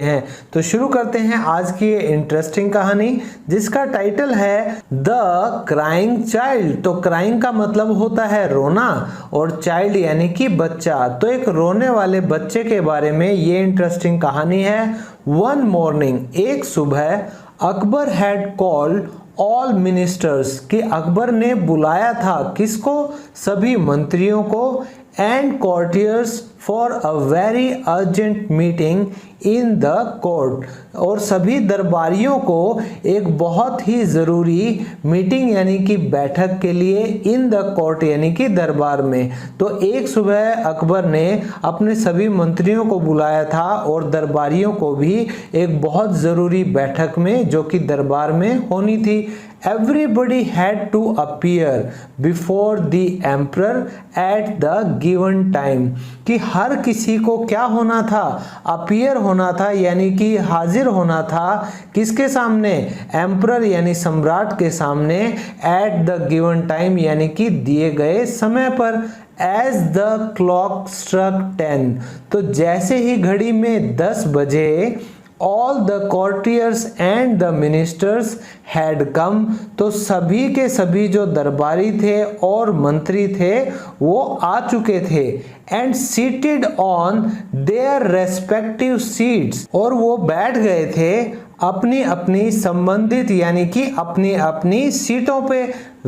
हैं। तो शुरू करते हैं आज की ये इंटरेस्टिंग कहानी जिसका टाइटल है द क्राइंग चाइल्ड। तो क्राइंग का मतलब होता है रोना और चाइल्ड यानी कि बच्चा। तो एक रोने वाले बच्चे के बारे में ये इंटरेस्टिंग कहानी है। वन मॉर्निंग, एक सुबह, Akbar had called all ministers कि अकबर ने बुलाया था किसको? सभी मंत्रियों को and courtiers for a very urgent meeting in the court, और सभी दरबारियों को एक बहुत ही ज़रूरी मीटिंग यानी कि बैठक के लिए इन द कोर्ट यानी कि दरबार में। तो एक सुबह अकबर ने अपने सभी मंत्रियों को बुलाया था और दरबारियों को भी एक बहुत ज़रूरी बैठक में जो कि दरबार में होनी थी। Everybody had to appear before the emperor at the given time कि हर किसी को क्या होना था? अपीयर होना था यानी कि हाजिर होना था किसके सामने? एम्परर यानी सम्राट के सामने एट द गिवन टाइम यानी कि दिए गए समय पर। एज द क्लॉक स्ट्रक 10 तो जैसे ही घड़ी में 10 बजे All the courtiers and the ministers had come तो सभी के सभी जो दरबारी थे और मंत्री थे वो आ चुके थे। And seated on their respective seats और वो बैठ गए थे अपनी अपनी संबंधित यानी कि अपनी अपनी सीटों पे।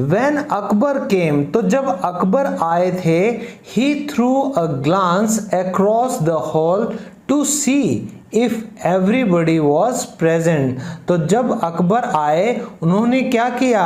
When अकबर came तो जब अकबर आए थे he threw a glance across the hall to see if everybody was present तो जब अकबर आए उन्होंने क्या किया?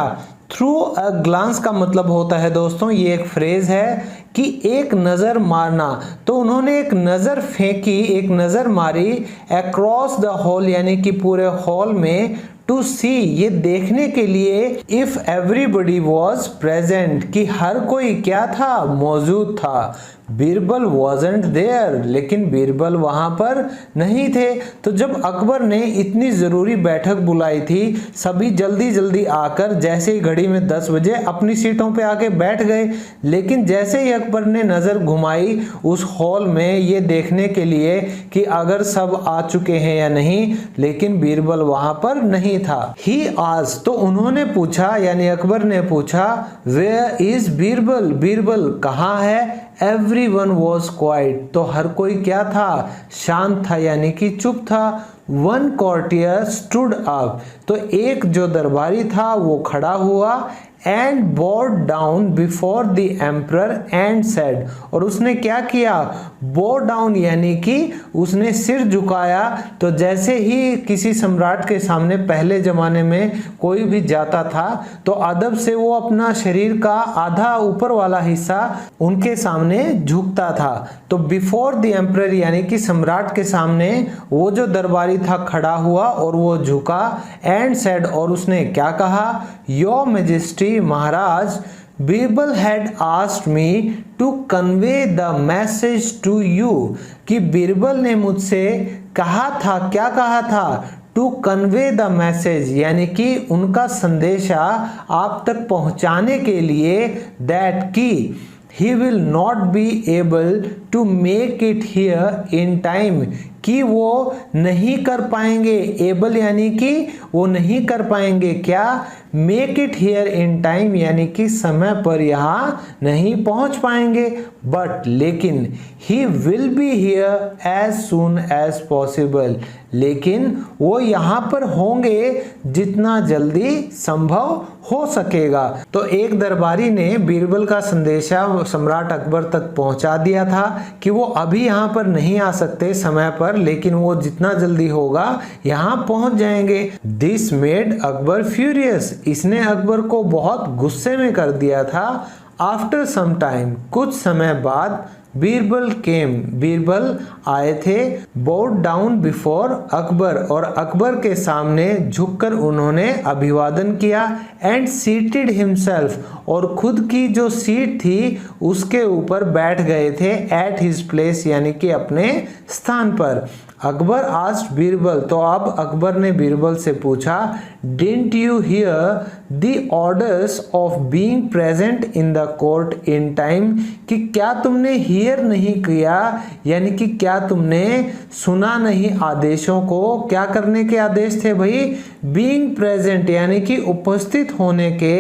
थ्रू अ ग्लांस का मतलब होता है दोस्तों, ये एक फ्रेज है कि एक नज़र मारना। तो उन्होंने एक नज़र फेंकी, एक नज़र मारी अक्रॉस द हॉल यानी कि पूरे हॉल में, टू सी ये देखने के लिए, इफ एवरीबडी वॉज प्रेजेंट कि हर कोई क्या था? मौजूद था। बीरबल वॉजेंट देयर लेकिन बीरबल वहां पर नहीं थे। तो जब अकबर ने इतनी ज़रूरी बैठक बुलाई थी सभी जल्दी जल्दी आकर जैसे ही घड़ी में 10 बजे अपनी सीटों पे आके बैठ गए, लेकिन जैसे ही अकबर ने नज़र घुमाई उस हॉल में ये देखने के लिए कि अगर सब आ चुके हैं या नहीं, लेकिन बीरबल वहां पर नहीं था। ही आज तो उन्होंने पूछा यानी अकबर ने पूछा वेयर इज बीरबल, बीरबल कहाँ है? Everyone was quiet तो हर कोई क्या था? शांत था यानी कि चुप था। One courtier stood up तो एक जो दरबारी था वो खड़ा हुआ and bowed down before the emperor and said और उसने क्या किया? bow down यानी कि उसने सिर झुकाया। तो जैसे ही किसी सम्राट के सामने पहले जमाने में कोई भी जाता था तो अदब से वो अपना शरीर का आधा ऊपर वाला हिस्सा उनके सामने झुकता था। तो बिफोर द एम्परर यानी कि सम्राट के सामने वो जो दरबारी था खड़ा हुआ और वो झुका एंड सेड और उसने क्या कहा? योर मैजेस्टी महाराज, Birbal had asked me to convey the message to you कि बीरबल ने मुझसे कहा था, क्या कहा था? टू कन्वे द मैसेज यानी कि उनका संदेशा आप तक पहुंचाने के लिए, दैट की he will not be able to make it here in time कि वो नहीं कर पाएंगे। एबल यानी कि वो नहीं कर पाएंगे क्या? Make it here in time यानी कि समय पर यहाँ नहीं पहुँच पाएंगे। बट लेकिन he will be here as soon as possible लेकिन वो यहाँ पर होंगे जितना जल्दी संभव हो सकेगा। तो एक दरबारी ने बीरबल का संदेशा सम्राट अकबर तक पहुंचा दिया था कि वो अभी यहाँ पर नहीं आ सकते समय पर, लेकिन वो जितना जल्दी होगा यहाँ पहुंच जाएंगे। दिस मेड अकबर फ्यूरियस इसने अकबर को बहुत गुस्से में कर दिया था। आफ्टर सम टाइम कुछ समय बाद बीरबल केम बीरबल आए थे। बोड डाउन बिफोर अकबर और अकबर के सामने झुककर उन्होंने अभिवादन किया। एंड सीटेड हिमसेल्फ और खुद की जो सीट थी उसके ऊपर बैठ गए थे। एट हिज प्लेस यानी कि अपने स्थान पर। अकबर आस्क्ड बीरबल तो अब अकबर ने बीरबल से पूछा didn't you here the orders of being present in the court in time कि क्या तुमने हियर नहीं किया, यानी कि क्या तुमने सुना नहीं आदेशों को। क्या करने के आदेश थे भाई? बीइंग प्रेजेंट यानी कि उपस्थित होने के,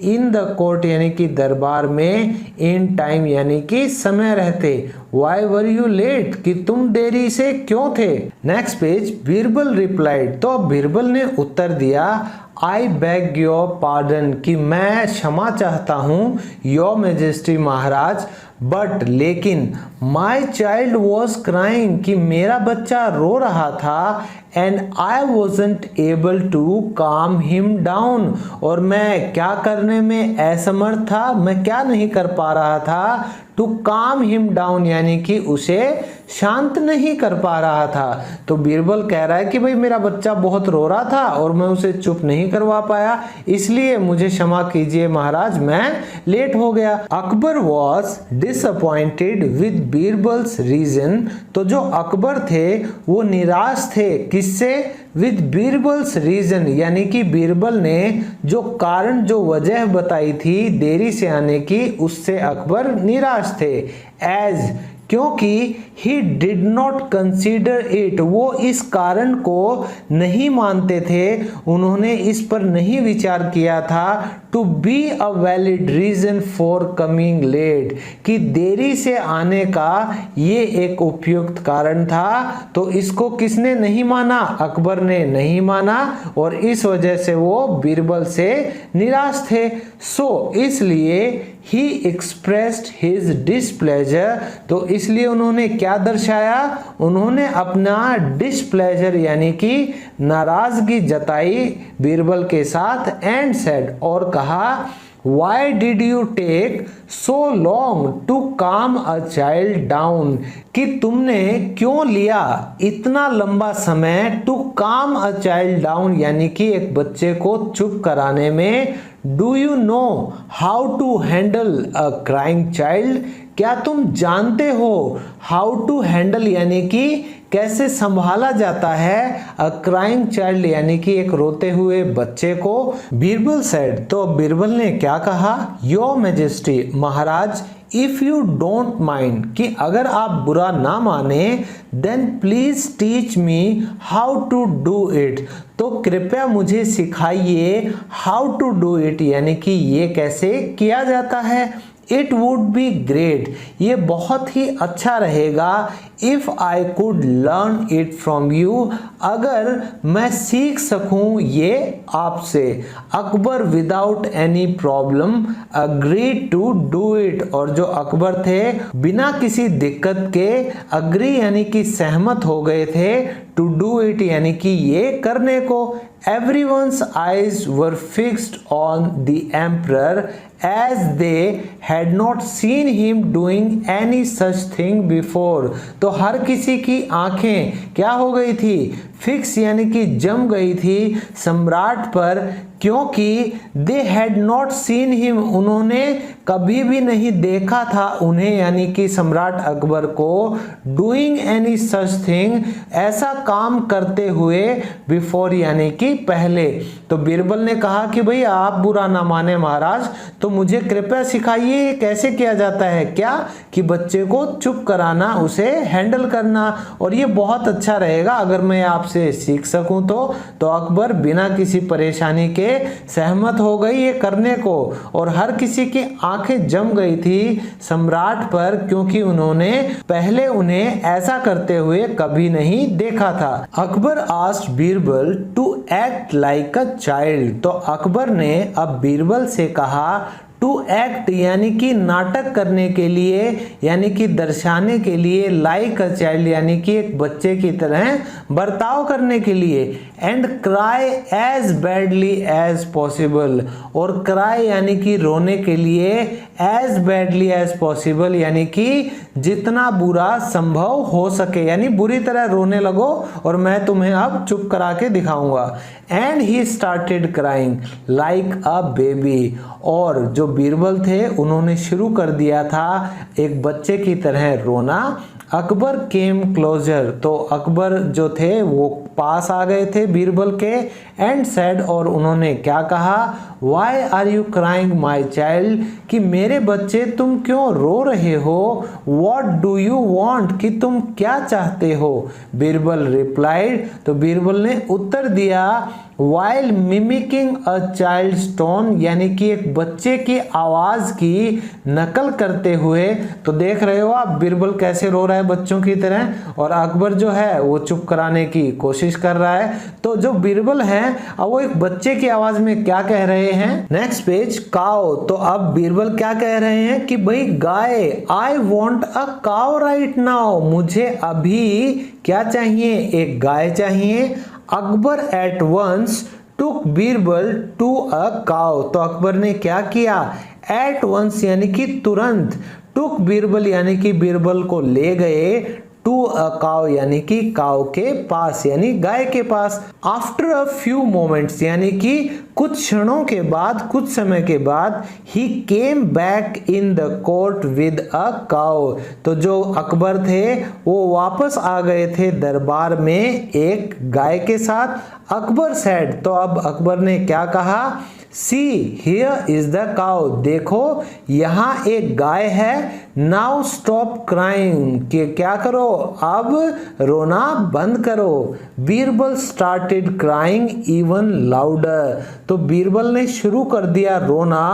इन द कोर्ट यानी कि दरबार में, इन टाइम यानी कि समय रहते। वाई वर यू लेट कि तुम देरी से क्यों थे। नेक्स्ट पेज, बीरबल रिप्लाइड, तो बीरबल ने उत्तर दिया आई बेग योर पार्डन कि मैं क्षमा चाहता हूँ, योर मेजेस्टी महाराज, बट लेकिन माई चाइल्ड वॉज क्राइंग कि मेरा बच्चा रो रहा था, and I wasn't able to calm him down और मैं क्या करने में असमर्थ था, मैं क्या नहीं कर पा रहा था, टू काम हिम डाउन यानी कि उसे शांत नहीं कर पा रहा था। तो बीरबल कह रहा है कि भाई मेरा बच्चा बहुत रो रहा था और मैं उसे चुप नहीं करवा पाया, इसलिए मुझे क्षमा कीजिए महाराज, मैं लेट हो गया। Akbar was disappointed with Birbal's reason, तो जो अकबर थे वो निराश थे, किससे? विद बीरबल्स रीजन यानी कि बीरबल ने जो कारण, जो वजह बताई थी देरी से आने की, उससे अकबर निराश थे। एज क्योंकि he did not consider it, वो इस कारण को नहीं मानते थे, उन्होंने इस पर नहीं विचार किया था, to be a valid reason for coming late कि देरी से आने का ये एक उपयुक्त कारण था। तो इसको किसने नहीं माना? अकबर ने नहीं माना और इस वजह से वो बीरबल से निराश थे। सो इसलिए ही एक्सप्रेस्ड हिज डिसप्लेजर, तो इसलिए उन्होंने क्या दर्शाया? उन्होंने अपना डिसप्लेजर यानी कि नाराजगी जताई बीरबल के साथ, एंड सेड और कहा Why did you take so long to calm a child down कि तुमने क्यों लिया इतना लंबा समय to calm a child down यानी कि एक बच्चे को चुप कराने में। Do you know how to handle a crying child, क्या तुम जानते हो how to handle यानी कि कैसे संभाला जाता है अ क्राइंग चाइल्ड यानी कि एक रोते हुए बच्चे को। बीरबल सेड, तो बीरबल ने क्या कहा? योर मैजेस्टी महाराज, इफ यू डोंट माइंड कि अगर आप बुरा ना माने, then please teach me how to do it, तो कृपया मुझे सिखाइए हाउ टू डू इट यानी कि ये कैसे किया जाता है। इट वुड बी ग्रेट, ये बहुत ही अच्छा रहेगा, if I could learn it from you, अगर मैं सीख सकूं ये आपसे। Akbar without any problem agreed to do it, और जो अकबर थे बिना किसी दिक्कत के अग्री यानी कि सहमत हो गए थे, टू डू इट यानी कि ये करने को। Everyone's eyes were fixed on the emperor as they had not seen him doing any such thing before, तो हर किसी की आंखें क्या हो गई थी? फिक्स यानी कि जम गई थी सम्राट पर, क्योंकि they had not seen him, उन्होंने कभी भी नहीं देखा था उन्हें यानी कि सम्राट अकबर को doing any such thing, ऐसा काम करते हुए, before यानी कि पहले। तो बीरबल ने कहा कि भाई आप बुरा ना माने महाराज, तो मुझे कृपया सिखाइए कैसे किया जाता है, क्या कि बच्चे को चुप कराना, उसे हैंडल करना, और ये बहुत अच्छा रहेगा अगर मैं आपसे सीख सकूं तो अकबर बिना किसी परेशानी के सहमत हो गई ये करने को, और हर किसी की आंखें जम गई थी सम्राट पर, क्योंकि उन्होंने पहले उन्हें ऐसा करते हुए कभी नहीं देखा था। Akbar asked Birbal to act like a child, तो अकबर ने अब बीरबल से कहा टू एक्ट यानी कि नाटक करने के लिए, यानी कि दर्शाने के लिए, लाइक अ चाइल्ड यानी कि एक बच्चे की तरह बर्ताव करने के लिए, and cry as badly as possible, और क्राई यानी कि रोने के लिए, एज बैडली एज पॉसिबल यानी कि जितना बुरा संभव हो सके, यानी बुरी तरह रोने लगो और मैं तुम्हें अब चुप करा के दिखाऊंगा। And he started crying like a baby, और जो बीरबल थे उन्होंने शुरू कर दिया था एक बच्चे की तरह रोना। अकबर केम क्लोजर, तो अकबर जो थे वो पास आ गए थे बीरबल के, एंड सेड, और उन्होंने क्या कहा, why are you crying my child, कि मेरे बच्चे तुम क्यों रो रहे हो, वॉट डू यू वॉन्ट, कि तुम क्या चाहते हो। बीरबल रिप्लाइड, तो बीरबल ने उत्तर दिया, while mimicking a child tone, यानी कि एक बच्चे की आवाज की नकल करते हुए। तो देख रहे हो आप बीरबल कैसे रो रहा है बच्चों की तरह, और अकबर जो है वो चुप कराने की कोशिश कर रहा है। तो जो बीरबल है अब वो एक बच्चे की आवाज में क्या कह रहे हैं। नेक्स्ट पेज, काओ, तो अब बीरबल क्या कह रहे हैं कि भाई गाय, I want a cow right now, मुझे अभी क्या चाहिए, एक गाय चाहिए। Akbar at once took Birbal to a cow, तो अकबर ने क्या किया, एट वंस यानी कि तुरंत, टुक बीरबल यानी कि बीरबल को ले गए, टू अ काउ यानी कि काउ के पास, यानी गाय के पास। आफ्टर अ फ्यू मोमेंट्स यानी कि कुछ क्षणों के बाद, कुछ समय के बाद, he came back in the court with a cow, तो जो अकबर थे वो वापस आ गए थे दरबार में एक गाय के साथ। अकबर सेड, तो अब अकबर ने क्या कहा, see here is the cow, देखो यहाँ एक गाय है। नाउ स्टॉप क्राइंग, कि क्या करो, अब रोना बंद करो। Birbal started crying even louder, तो बीरबल ने शुरू कर दिया रोना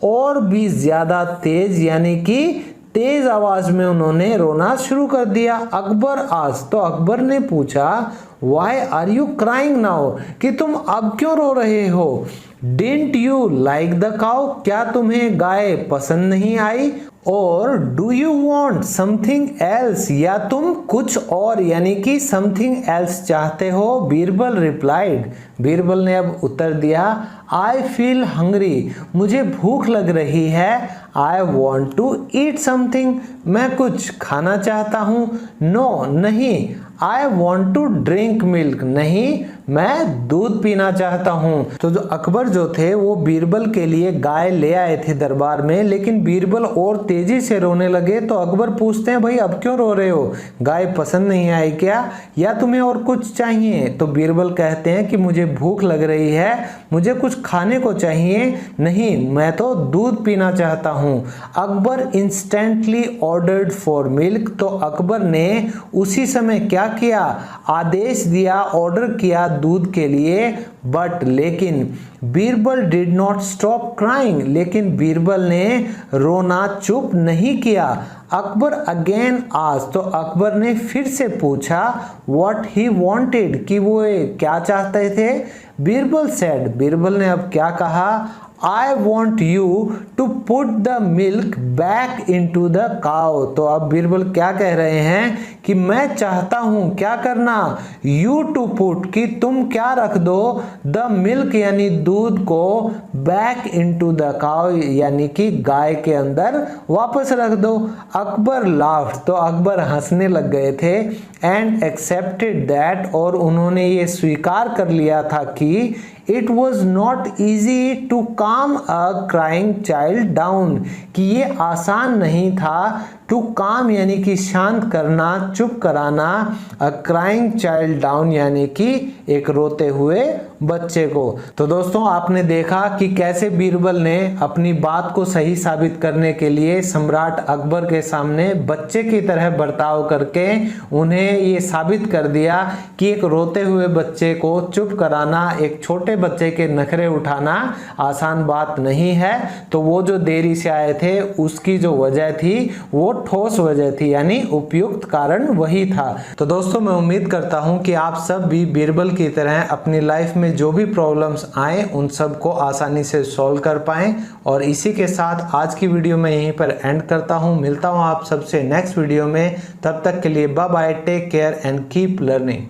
और भी ज्यादा तेज, यानी कि तेज आवाज में उन्होंने रोना शुरू कर दिया। अकबर आज, तो अकबर ने पूछा, why are you crying now, कि तुम अब क्यों रो रहे हो। Didn't you like the cow, क्या तुम्हें गाय पसंद नहीं आई। और do you want something else, या तुम कुछ और यानी कि समथिंग एल्स चाहते हो। बीरबल रिप्लाइड, बीरबल ने अब उत्तर दिया, आई फील हंग्री, मुझे भूख लग रही है। I want to eat something, मैं कुछ खाना चाहता हूँ। नो नहीं, I want to drink milk, नहीं मैं दूध पीना चाहता हूँ। तो जो अकबर जो थे वो बीरबल के लिए गाय ले आए थे दरबार में, लेकिन बीरबल और तेजी से रोने लगे। तो अकबर पूछते हैं, भाई अब क्यों रो रहे हो, गाय पसंद नहीं आई क्या, या तुम्हें और कुछ चाहिए। तो बीरबल कहते हैं कि मुझे भूख लग रही है, मुझे कुछ खाने को चाहिए, नहीं मैं तो दूध पीना चाहता हूँ। Akbar instantly ordered for milk, तो अकबर ने उसी समय क्या किया, आदेश दिया, ऑर्डर किया दूध के लिए। बट लेकिन Birbal did not stop crying, लेकिन बीरबल ने रोना चुप नहीं किया। अकबर अगेन आज, तो अकबर ने फिर से पूछा, व्हाट ही वांटेड, कि वो क्या चाहते थे। बीरबल सेड, बीरबल ने अब क्या कहा, I want you to put the milk back into the cow, तो अब बीरबल क्या कह रहे हैं कि मैं चाहता हूं क्या करना, you to put, कि तुम क्या रख दो, the milk यानी दूध को, back into the cow यानी कि गाय के अंदर वापस रख दो। अकबर laughed, तो अकबर हंसने लग गए थे, and accepted that, और उन्होंने ये स्वीकार कर लिया था कि It was not easy to calm a crying child down, कि ये आसान नहीं था, टू काम यानी कि शांत करना, चुप कराना, अ क्राइंग चाइल्ड डाउन यानी कि एक रोते हुए बच्चे को। तो दोस्तों आपने देखा कि कैसे बीरबल ने अपनी बात को सही साबित करने के लिए सम्राट अकबर के सामने बच्चे की तरह बर्ताव करके उन्हें ये साबित कर दिया कि एक रोते हुए बच्चे को चुप कराना, एक छोटे बच्चे के नखरे उठाना आसान बात नहीं है। तो वो जो देरी से आए थे उसकी जो वजह थी वो ठोस वजह थी, यानी उपयुक्त कारण वही था। तो दोस्तों मैं उम्मीद करता हूं कि आप सब भी बीरबल की तरह अपनी लाइफ में जो भी प्रॉब्लम्स आए उन सब को आसानी से सॉल्व कर पाएं। और इसी के साथ आज की वीडियो में यहीं पर एंड करता हूं। मिलता हूं आप सबसे नेक्स्ट वीडियो में, तब तक के लिए bye bye, take care and keep learning.